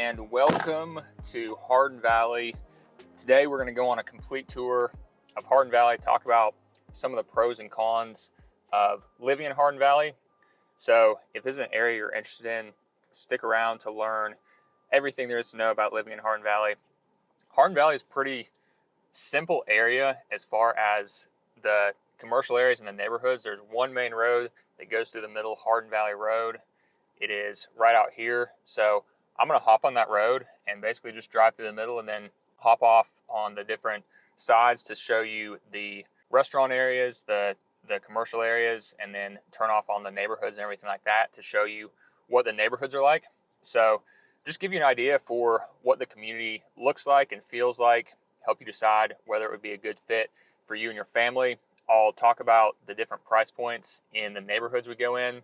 and welcome to Hardin Valley. Today we're going to go on a complete tour of Hardin Valley, talk about some of the pros and cons of living in Hardin Valley. So if this is an area you're interested in, stick around to learn everything there is to know about living in Hardin Valley. Hardin Valley is a pretty simple area as far as the commercial areas and the neighborhoods. There's one main road that goes through the middle, Hardin Valley Road. It is right out here. So I'm gonna hop on that road and basically just drive through the middle and then hop off on the different sides to show you the restaurant areas, the commercial areas, and then turn off on the neighborhoods and everything like that to show you what the neighborhoods are like. So just give you an idea for what the community looks like and feels like, help you decide whether it would be a good fit for you and your family. I'll talk about the different price points in the neighborhoods we go in.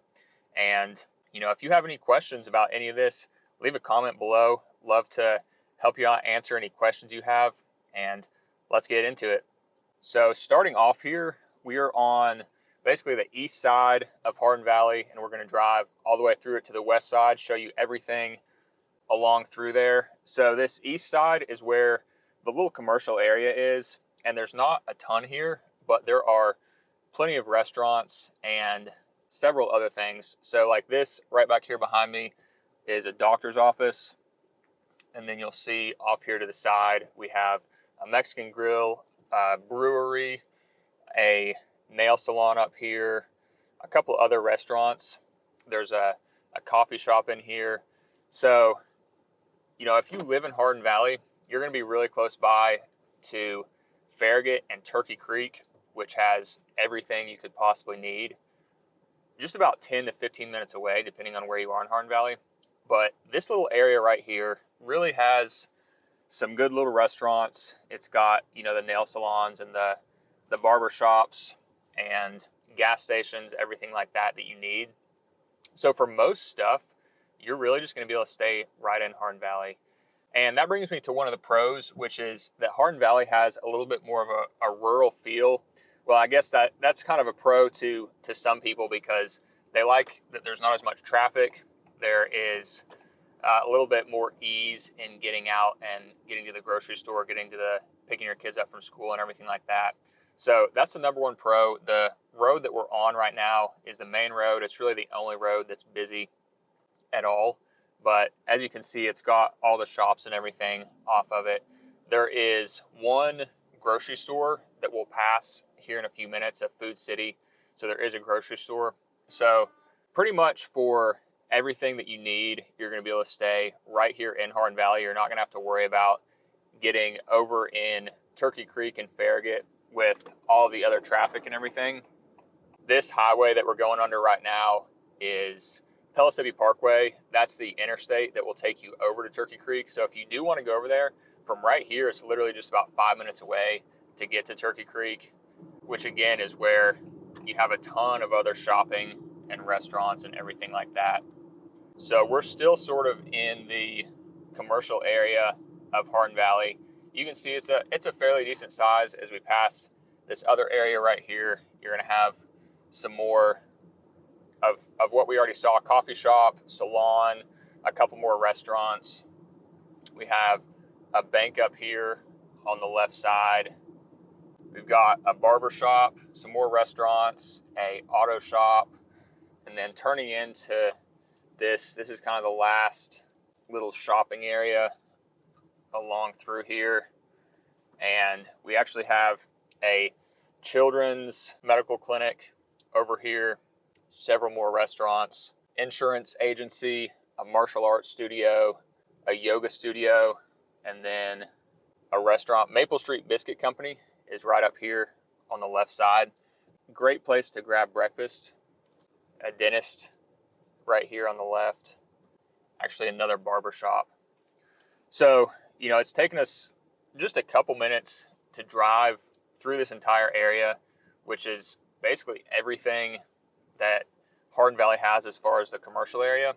And if you have any questions about any of this, leave a comment below. Love to help you out, answer any questions you have, and let's get into it. So starting off here, we are on basically the east side of Hardin Valley, and we're going to drive all the way through it to the west side, show you everything along through there. So this east side is where the little commercial area is, and there's not a ton here, but there are plenty of restaurants and several other things. So like this right back here behind me is a doctor's office. And then you'll see off here to the side, we have a Mexican grill, a brewery, a nail salon up here, a couple other restaurants. There's a coffee shop in here. So, if you live in Hardin Valley, you're going to be really close by to Farragut and Turkey Creek, which has everything you could possibly need. Just about 10 to 15 minutes away, depending on where you are in Hardin Valley. But this little area right here really has some good little restaurants. It's got, the nail salons and the barber shops and gas stations, everything like that you need. So for most stuff, you're really just going to be able to stay right in Hardin Valley. And that brings me to one of the pros, which is that Hardin Valley has a little bit more of a rural feel. Well, I guess that's kind of a pro to some people because they like that there's not as much traffic. There is a little bit more ease in getting out and getting to the grocery store, picking your kids up from school and everything like that. So that's the number one pro. The road that we're on right now is the main road. It's really the only road that's busy at all. But as you can see, it's got all the shops and everything off of it. There is one grocery store that will pass here in a few minutes, at Food City. So there is a grocery store. So pretty much for everything that you need, you're going to be able to stay right here in Hardin Valley. You're not going to have to worry about getting over in Turkey Creek and Farragut with all the other traffic and everything. This highway that we're going under right now is Pellissippi Parkway. That's the interstate that will take you over to Turkey Creek. So if you do want to go over there, from right here, it's literally just about 5 minutes away to get to Turkey Creek, which again is where you have a ton of other shopping and restaurants and everything like that. So we're still sort of in the commercial area of Hardin Valley. You can see it's a fairly decent size. As we pass this other area right here, you're going to have some more of what we already saw: coffee shop, salon, a couple more restaurants. We have a bank up here on the left side. We've got a barber shop, some more restaurants, a auto shop, and then turning into this is kind of the last little shopping area along through here. And we actually have a children's medical clinic over here, several more restaurants, insurance agency, a martial arts studio, a yoga studio, and then a restaurant. Maple Street Biscuit Company is right up here on the left side. Great place to grab breakfast. A dentist right here on the left. Actually, another barber shop. So, it's taken us just a couple minutes to drive through this entire area, which is basically everything that Hardin Valley has as far as the commercial area.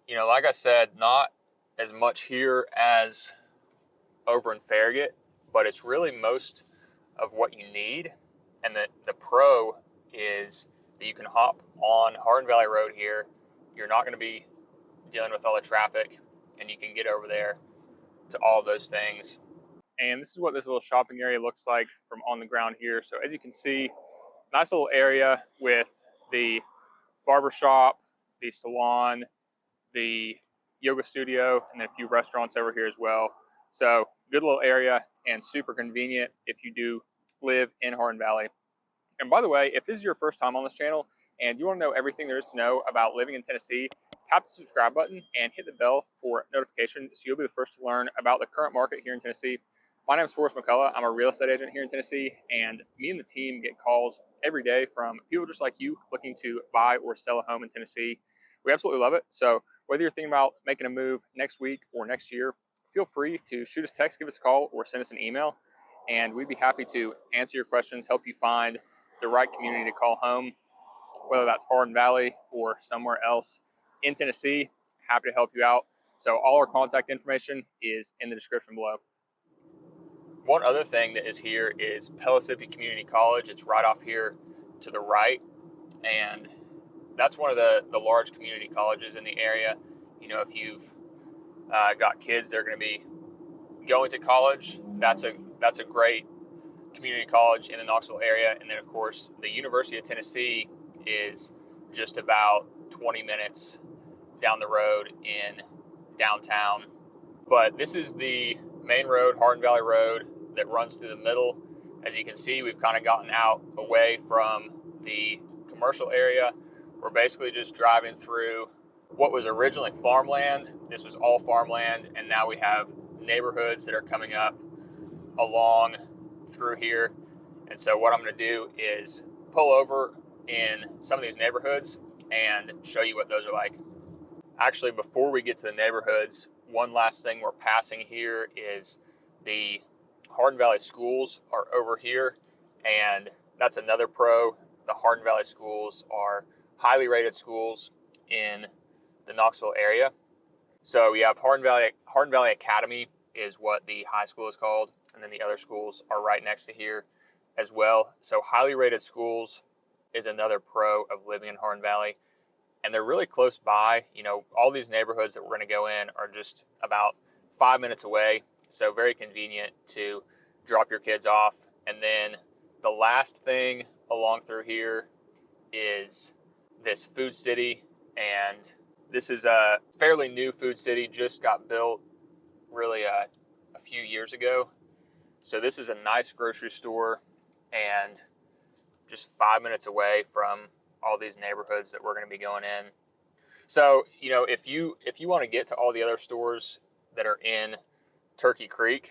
Like I said, not as much here as over in Farragut, but it's really most of what you need. And the pro is that you can hop on Hardin Valley Road here. You're not going to be dealing with all the traffic and you can get over there to all those things. And this is what this little shopping area looks like from on the ground here. So as you can see, nice little area with the barber shop, the salon, the yoga studio, and then a few restaurants over here as well. So good little area and super convenient if you do live in Hardin Valley. And by the way, if this is your first time on this channel and you want to know everything there is to know about living in Tennessee, tap the subscribe button and hit the bell for notifications so you'll be the first to learn about the current market here in Tennessee. My name is Forrest McCullough. I'm a real estate agent here in Tennessee, and me and the team get calls every day from people just like you looking to buy or sell a home in Tennessee. We absolutely love it. So whether you're thinking about making a move next week or next year, feel free to shoot us a text, give us a call, or send us an email, and we'd be happy to answer your questions, help you find the right community to call home, whether that's Hardin Valley or somewhere else in Tennessee. Happy to help you out. So all our contact information is in the description below. One other thing that is here is Pellissippi Community College. It's right off here to the right, and that's one of the large community colleges in the area. You know, if you've got kids that are going to be going to college, that's a great community college in the Knoxville area. And then of course the University of Tennessee is just about 20 minutes down the road in downtown. But this is the main road, Hardin Valley Road, that runs through the middle. As you can see, we've kind of gotten out away from the commercial area. We're basically just driving through what was originally farmland. This was all farmland, and now we have neighborhoods that are coming up along through here. And so what I'm going to do is pull over in some of these neighborhoods and show you what those are like. Actually, before we get to the neighborhoods, one last thing we're passing here is the Hardin Valley schools are over here, and that's another pro. The Hardin Valley schools are highly rated schools in the Knoxville area. So we have Hardin Valley Academy is what the high school is called, and then the other schools are right next to here as well. So highly rated schools is another pro of living in Hardin Valley, and they're really close by. You know, all these neighborhoods that we're going to go in are just about 5 minutes away, so very convenient to drop your kids off. And then the last thing along through here is this food city, and this is a fairly new food city, just got built really a few years ago. So this is a nice grocery store and just 5 minutes away from all these neighborhoods that we're going to be going in. So, you know, if you want to get to all the other stores that are in Turkey Creek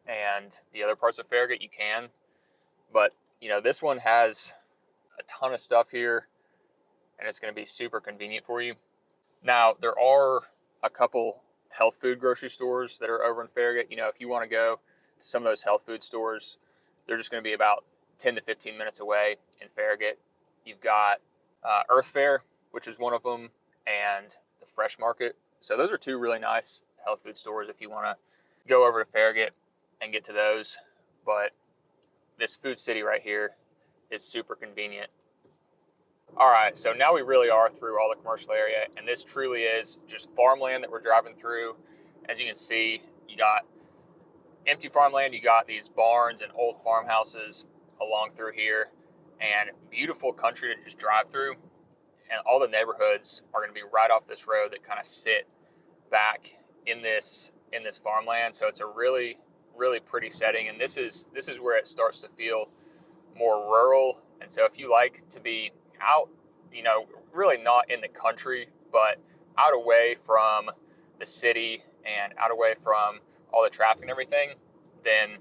and the other parts of Farragut, you can. But, you know, this one has a ton of stuff here, and it's going to be super convenient for you. Now, there are a couple health food grocery stores that are over in Farragut. You know, if you want to go to some of those health food stores, they're just going to be about 10 to 15 minutes away in Farragut. You've got Earth Fare, which is one of them, and the Fresh Market. So those are two really nice health food stores if you want to go over to Farragut and get to those. But this food city right here is super convenient. All right, so now we really are through all the commercial area, and this truly is just farmland that we're driving through. As you can see, you got empty farmland, you got these barns and old farmhouses along through here, and beautiful country to just drive through. And all the neighborhoods are going to be right off this road that kind of sit back in this farmland. So it's a really, really pretty setting, and this is where it starts to feel more rural. And so if you like to be out, you know, really not in the country, but out away from the city and out away from all the traffic and everything, then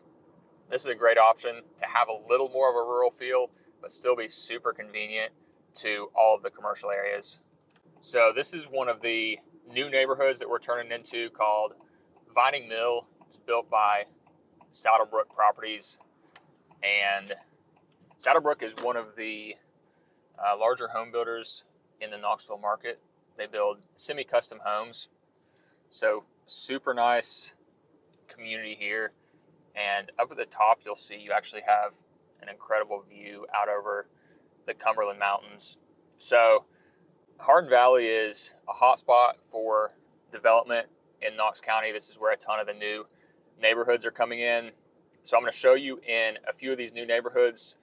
this is a great option to have a little more of a rural feel, but still be super convenient to all of the commercial areas. So this is one of the new neighborhoods that we're turning into called Vining Mill. It's built by Saddlebrook Properties, and Saddlebrook is one of the larger home builders in the Knoxville market. They build semi-custom homes. So super nice community here. And up at the top, you'll see you actually have an incredible view out over the Cumberland Mountains. So Hardin Valley is a hot spot for development in Knox County. This is where a ton of the new neighborhoods are coming in. So I'm going to show you in a few of these new neighborhoods,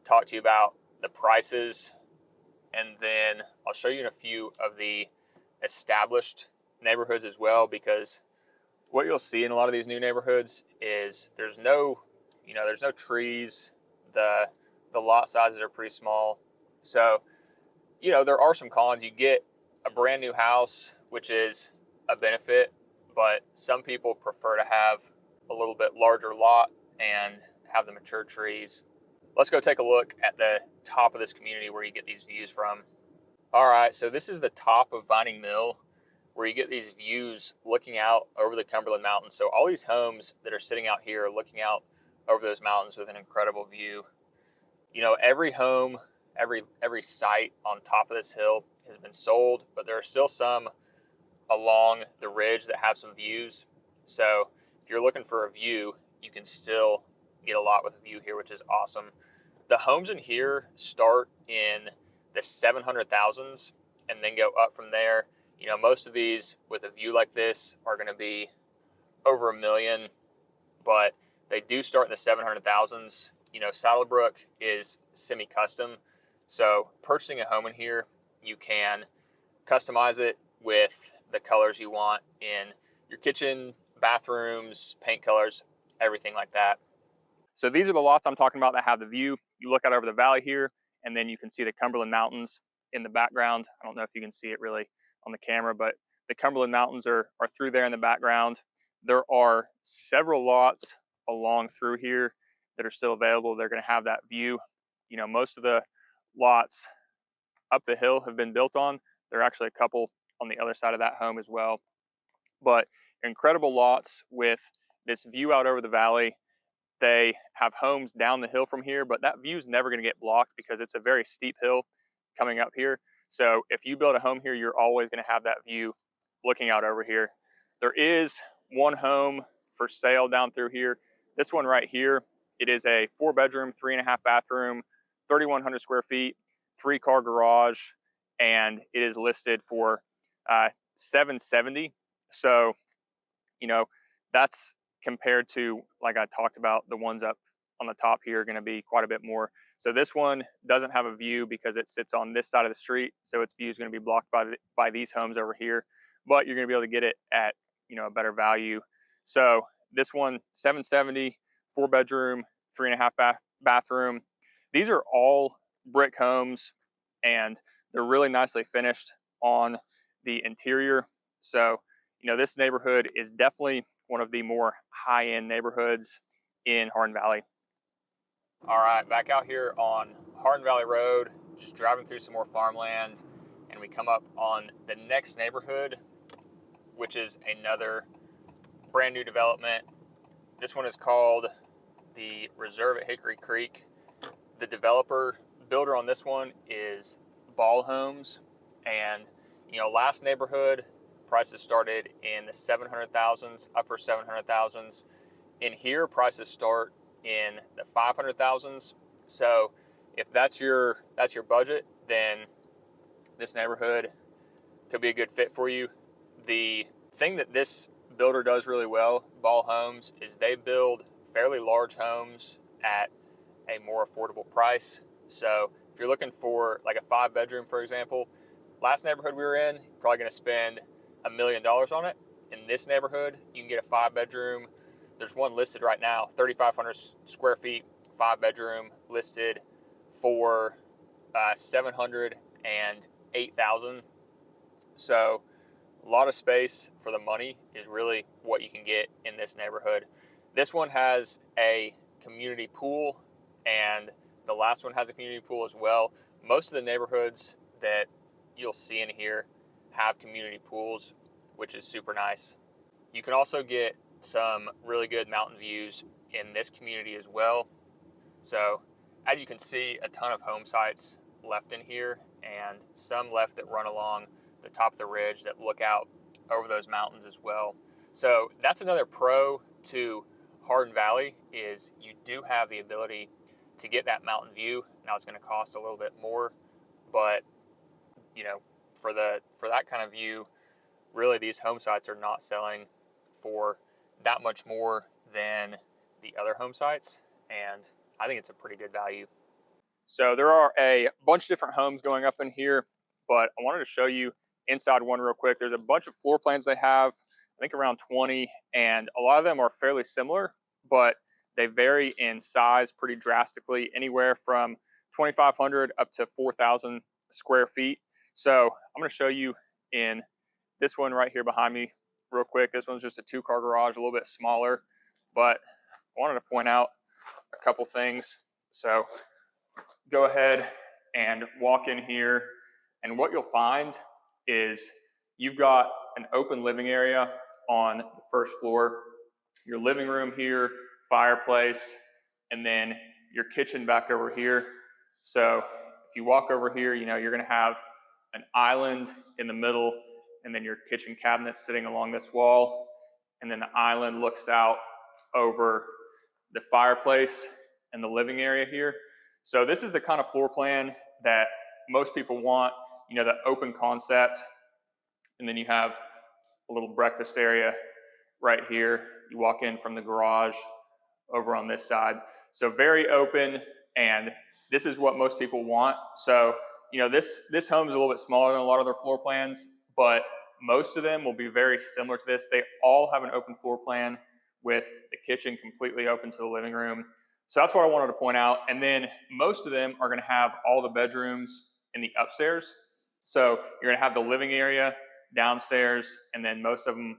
talk to you about the prices, and then I'll show you in a few of the established neighborhoods as well, because what you'll see in a lot of these new neighborhoods is there's no trees. The lot sizes are pretty small. So, there are some cons. You get a brand new house, which is a benefit, but some people prefer to have a little bit larger lot and have the mature trees. Let's go take a look at the top of this community where you get these views from. All right, so this is the top of Vining Mill, where you get these views looking out over the Cumberland Mountains. So all these homes that are sitting out here are looking out over those mountains with an incredible view. Every home, every site on top of this hill has been sold, but there are still some along the ridge that have some views. So if you're looking for a view, you can still get a lot with a view here, which is awesome. The homes in here start in the 700,000s and then go up from there. Most of these with a view like this are going to be over $1 million, but they do start in the 700,000s. Saddlebrook is semi-custom, so purchasing a home in here, you can customize it with the colors you want in your kitchen, bathrooms, paint colors, everything like that. So these are the lots I'm talking about that have the view. You look out over the valley here, and then you can see the Cumberland Mountains in the background. I don't know if you can see it really on the camera, but the Cumberland Mountains are through there in the background. There are several lots along through here that are still available. They're going to have that view. Most of the lots up the hill have been built on. There are actually a couple on the other side of that home as well. But incredible lots with this view out over the valley. They have homes down the hill from here, but that view is never going to get blocked because it's a very steep hill coming up here. So if you build a home here, you're always going to have that view looking out over here. There is one home for sale down through here. This one right here, it is a 4-bedroom, 3.5 bathroom, 3,100 square feet, 3-car garage, and it is listed for $770. So, that's compared to, like I talked about, the ones up on the top here are going to be quite a bit more. So this one doesn't have a view because it sits on this side of the street, so its view is going to be blocked by these homes over here, but you're going to be able to get it at a better value. So this one, $770, 4-bedroom, 3.5 bathroom. These are all brick homes, and they're really nicely finished on the interior. So this neighborhood is definitely one of the more high-end neighborhoods in Hardin Valley. All right, back out here on Hardin Valley Road, just driving through some more farmland, and we come up on the next neighborhood, which is another brand new development. This one is called the Reserve at Hickory Creek. The builder on this one is Ball Homes, and last neighborhood, prices started in the 700,000s, upper 700,000s. In here, prices start in the 500,000s. So if that's your budget, then this neighborhood could be a good fit for you. The thing that this builder does really well, Ball Homes, is they build fairly large homes at a more affordable price. So if you're looking for like a 5-bedroom, for example, last neighborhood we were in, you're probably going to spend $1 million on it. In this neighborhood, you can get a 5-bedroom. There's one listed right now, 3,500 square feet, 5-bedroom, listed for $708,000. So a lot of space for the money is really what you can get in this neighborhood. This one has a community pool, and the last one has a community pool as well. Most of the neighborhoods that you'll see in here have community pools, which is super nice. You can also get some really good mountain views in this community as well. So as you can see, a ton of home sites left in here, and some left that run along the top of the ridge that look out over those mountains as well. So that's another pro to Hardin Valley, is you do have the ability to get that mountain view. Now it's going to cost a little bit more, but for that kind of view, really these home sites are not selling for that much more than the other home sites, and I think it's a pretty good value. So there are a bunch of different homes going up in here, but I wanted to show you inside one real quick. There's a bunch of floor plans they have, I think around 20, and a lot of them are fairly similar, but they vary in size pretty drastically, anywhere from 2,500 up to 4,000 square feet. So I'm going to show you in this one right here behind me real quick. This one's just a 2-car garage, a little bit smaller, but I wanted to point out a couple things. So go ahead and walk in here, and what you'll find is you've got an open living area on the first floor, your living room here, fireplace, and then your kitchen back over here. So if you walk over here, you know, you're going to have an island in the middle, and then your kitchen cabinet sitting along this wall, and then the island looks out over the fireplace and the living area here. So this is the kind of floor plan that most people want, you know, the open concept, and then you have a little breakfast area right here. You walk in from the garage over on this side. So very open, and this is what most people want. So, you know, this home is a little bit smaller than a lot of their floor plans, but most of them will be very similar to this. They all have an open floor plan with the kitchen completely open to the living room. So that's what I wanted to point out. And then most of them are going to have all the bedrooms in the upstairs. So you're going to have the living area downstairs, and then most of them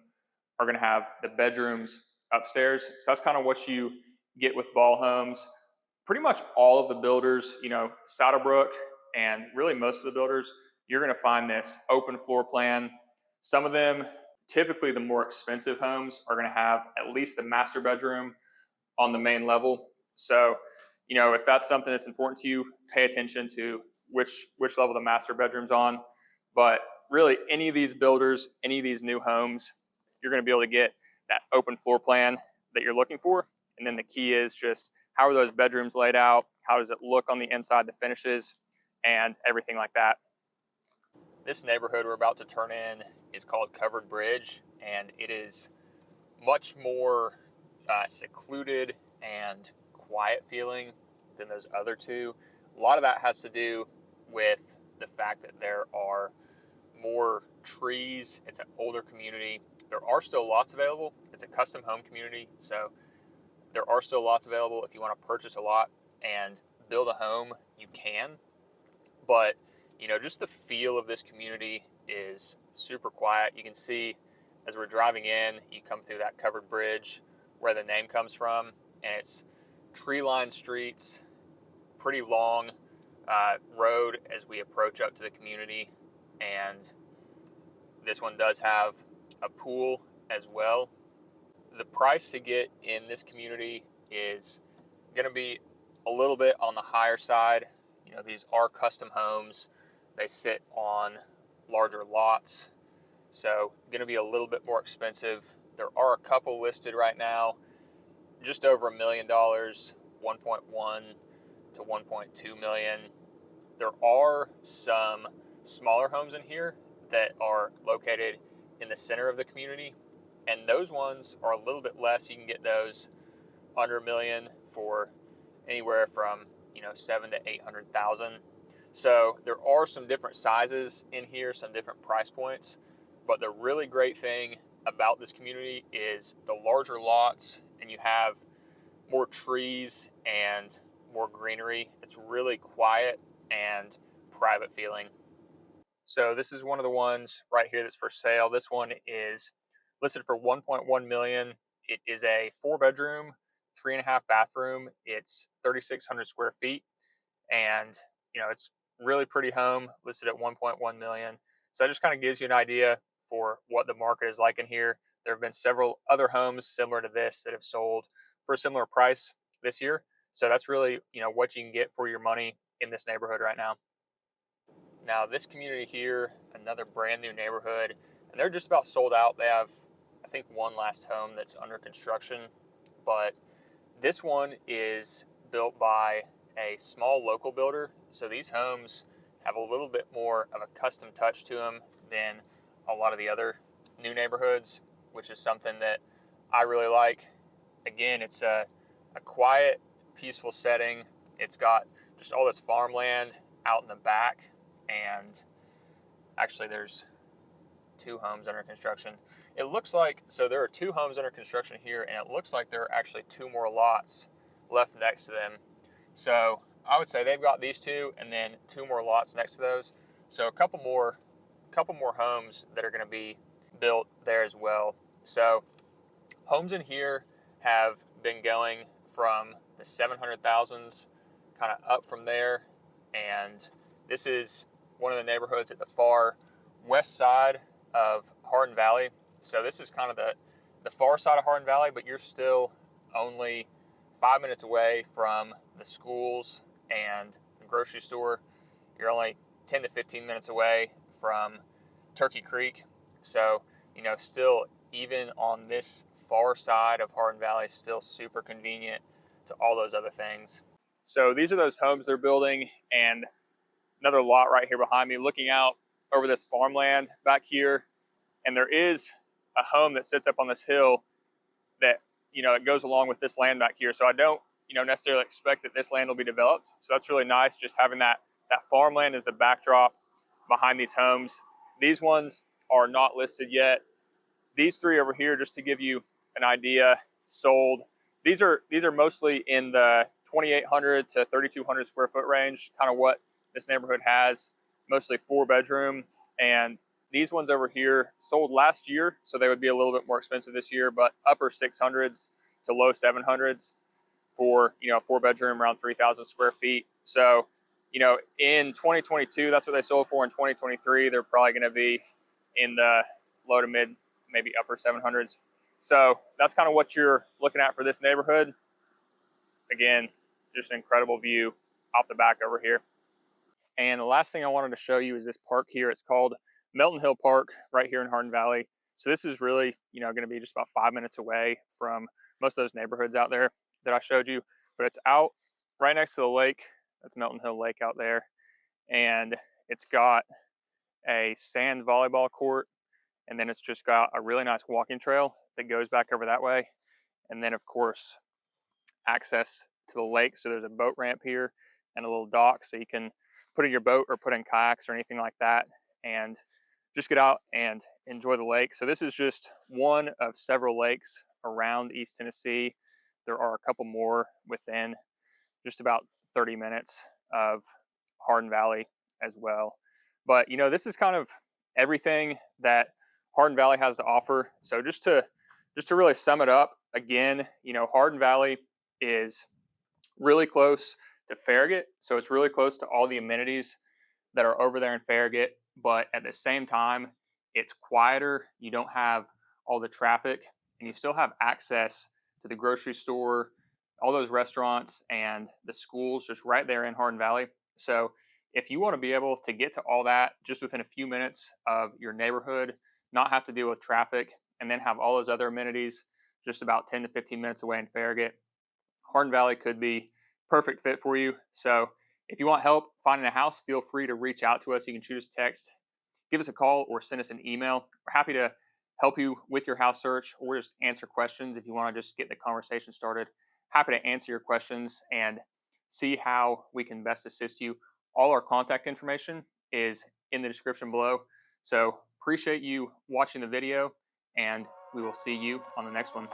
are going to have the bedrooms upstairs. So that's kind of what you get with Ball Homes. Pretty much all of the builders, you know, Saddlebrook and really most of the builders, you're going to find this open floor plan. Some of them, typically the more expensive homes, are going to have at least the master bedroom on the main level. So, you know, if that's something that's important to you, pay attention to which level the master bedroom's on. But really, any of these builders, any of these new homes, you're going to be able to get that open floor plan that you're looking for. And then the key is just how are those bedrooms laid out? How does it look on the inside, the finishes, and everything like that. This neighborhood we're about to turn in is called Covered Bridge, and it is much more secluded and quiet feeling than those other two. A lot of that has to do with the fact that there are more trees. It's an older community. There are still lots available. It's a custom home community, so there are still lots available. If you want to purchase a lot and build a home, you can. But, you know, just the feel of this community is super quiet. You can see as we're driving in, you come through that covered bridge where the name comes from, and it's tree-lined streets, pretty long road as we approach up to the community. And this one does have a pool as well. The price to get in this community is going to be a little bit on the higher side. You know, these are custom homes. They sit on larger lots, so going to be a little bit more expensive. There are a couple listed right now, just over $1 million, 1.1 to 1.2 million. There are some smaller homes in here that are located in the center of the community, and those ones are a little bit less. You can get those under $1 million for anywhere from, you know, 700,000 to 800,000. So there are some different sizes in here, some different price points, but the really great thing about this community is the larger lots, and you have more trees and more greenery. It's really quiet and private feeling. So this is one of the ones right here that's for sale. This one is listed for 1.1 million. It is a 4-bedroom, 3.5 bathroom. It's 3,600 square feet, and you know, it's really pretty home, listed at 1.1 million. So that just kind of gives you an idea for what the market is like in here. There have been several other homes similar to this that have sold for a similar price this year. So that's really, you know, what you can get for your money in this neighborhood right now. Now this community here, another brand new neighborhood, and they're just about sold out. They have, I think, one last home that's under construction, but this one is built by a small local builder. So these homes have a little bit more of a custom touch to them than a lot of the other new neighborhoods, which is something that I really like. Again, it's a quiet, peaceful setting. It's got just all this farmland out in the back, and actually there's 2 homes under construction. It looks like, so there are 2 homes under construction here, and it looks like there are actually 2 more lots left next to them. So I would say they've got these 2 and then 2 more lots next to those. So a couple more homes that are going to be built there as well. So homes in here have been going from the 700,000s kind of up from there, and this is one of the neighborhoods at the far west side of Hardin Valley. So this is kind of the far side of Hardin Valley, but you're still only 5 minutes away from the schools and the grocery store. You're only 10 to 15 minutes away from Turkey Creek. So, you know, still, even on this far side of Hardin Valley, still super convenient to all those other things. So these are those homes they're building, and another lot right here behind me, looking out over this farmland back here. And there is a home that sits up on this hill that, you know, it goes along with this land back here. So I don't, you know, necessarily expect that this land will be developed. So that's really nice, just having that farmland as the backdrop behind these homes. These ones are not listed yet. These 3 over here, just to give you an idea, sold. These are mostly in the 2,800 to 3,200 square foot range, kind of what this neighborhood has, mostly 4-bedroom. And these ones over here sold last year, so they would be a little bit more expensive this year, but upper 600s to low 700s for, you know, a 4-bedroom around 3,000 square feet. So, you know, in 2022, that's what they sold for. In 2023, they're probably going to be in the low to mid, maybe upper 700s. So that's kind of what you're looking at for this neighborhood. Again, just an incredible view off the back over here. And the last thing I wanted to show you is this park here. It's called Melton Hill Park, right here in Hardin Valley. So this is really, you know, going to be just about 5 minutes away from most of those neighborhoods out there that I showed you. But it's out right next to the lake. That's Melton Hill Lake out there. And it's got a sand volleyball court, and then it's just got a really nice walking trail that goes back over that way. And then, of course, access to the lake. So there's a boat ramp here and a little dock, so you can put in your boat or put in kayaks or anything like that and just get out and enjoy the lake. So this is just one of several lakes around East Tennessee. There are a couple more within just about 30 minutes of Hardin Valley as well. But, you know, this is kind of everything that Hardin Valley has to offer. So just to really sum it up, again, you know, Hardin Valley is really close to Farragut. So it's really close to all the amenities that are over there in Farragut, but at the same time, it's quieter. You don't have all the traffic, and you still have access to the grocery store, all those restaurants, and the schools just right there in Hardin Valley. So if you want to be able to get to all that just within a few minutes of your neighborhood, not have to deal with traffic, and then have all those other amenities just about 10 to 15 minutes away in Farragut, Hardin Valley could be perfect fit for you. So if you want help finding a house, feel free to reach out to us. You can shoot us a text, give us a call, or send us an email. We're happy to help you with your house search, or just answer questions if you want to just get the conversation started. Happy to answer your questions and see how we can best assist you. All our contact information is in the description below. So appreciate you watching the video, and we will see you on the next one.